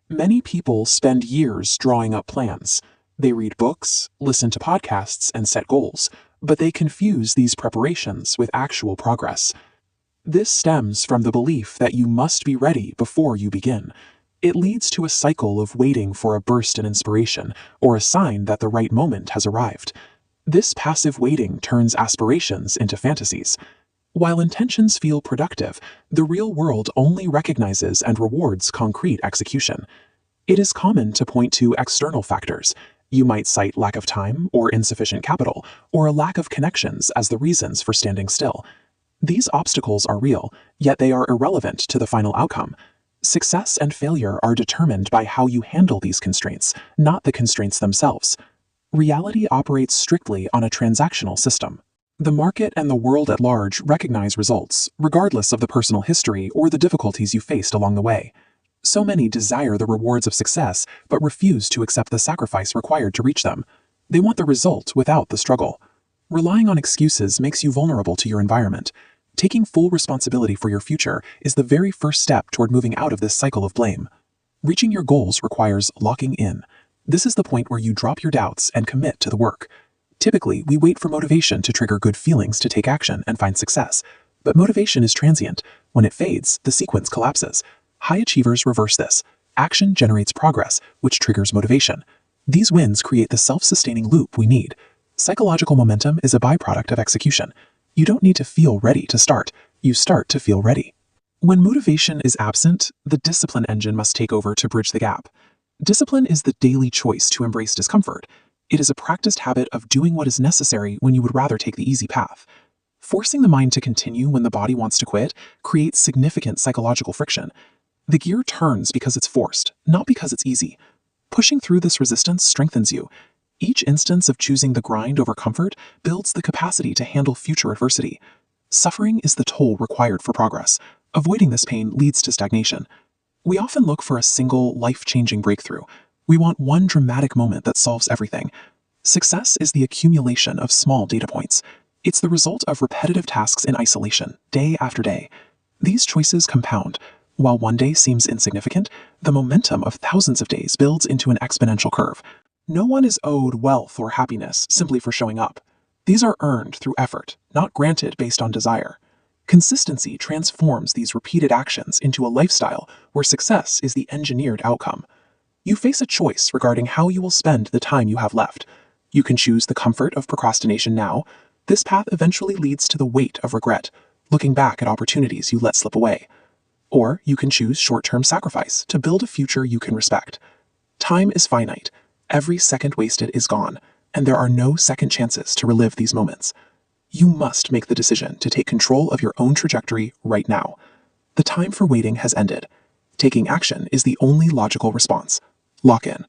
Many people spend years drawing up plans. They read books, listen to podcasts, and set goals, but they confuse these preparations with actual progress. This stems from the belief that you must be ready before you begin. It leads to a cycle of waiting for a burst in inspiration or a sign that the right moment has arrived. This passive waiting turns aspirations into fantasies. While intentions feel productive, the real world only recognizes and rewards concrete execution. It is common to point to external factors. You might cite lack of time or insufficient capital or a lack of connections as the reasons for standing still. These obstacles are real, yet they are irrelevant to the final outcome. Success and failure are determined by how you handle these constraints, not the constraints themselves. Reality operates strictly on a transactional system. The market and the world at large recognize results, regardless of the personal history or the difficulties you faced along the way. So many desire the rewards of success, but refuse to accept the sacrifice required to reach them. They want the result without the struggle. Relying on excuses makes you vulnerable to your environment. Taking full responsibility for your future is the very first step toward moving out of this cycle of blame. Reaching your goals requires locking in. This is the point where you drop your doubts and commit to the work. Typically, we wait for motivation to trigger good feelings to take action and find success. But motivation is transient. When it fades, the sequence collapses. High achievers reverse this. Action generates progress, which triggers motivation. These wins create the self-sustaining loop we need. Psychological momentum is a byproduct of execution. You don't need to feel ready to start. You start to feel ready. When motivation is absent, the discipline engine must take over to bridge the gap. Discipline is the daily choice to embrace discomfort. It is a practiced habit of doing what is necessary when you would rather take the easy path. Forcing the mind to continue when the body wants to quit creates significant psychological friction. The gear turns because it's forced, not because it's easy. Pushing through this resistance strengthens you. Each instance of choosing the grind over comfort builds the capacity to handle future adversity. Suffering is the toll required for progress. Avoiding this pain leads to stagnation. We often look for a single, life-changing breakthrough. We want one dramatic moment that solves everything. Success is the accumulation of small data points. It's the result of repetitive tasks in isolation, day after day. These choices compound. While one day seems insignificant, the momentum of thousands of days builds into an exponential curve. No one is owed wealth or happiness simply for showing up. These are earned through effort, not granted based on desire. Consistency transforms these repeated actions into a lifestyle where success is the engineered outcome. You face a choice regarding how you will spend the time you have left. You can choose the comfort of procrastination now. This path eventually leads to the weight of regret, looking back at opportunities you let slip away. Or you can choose short-term sacrifice to build a future you can respect. Time is finite. Every second wasted is gone, and there are no second chances to relive these moments. You must make the decision to take control of your own trajectory right now. The time for waiting has ended. Taking action is the only logical response. Lock in.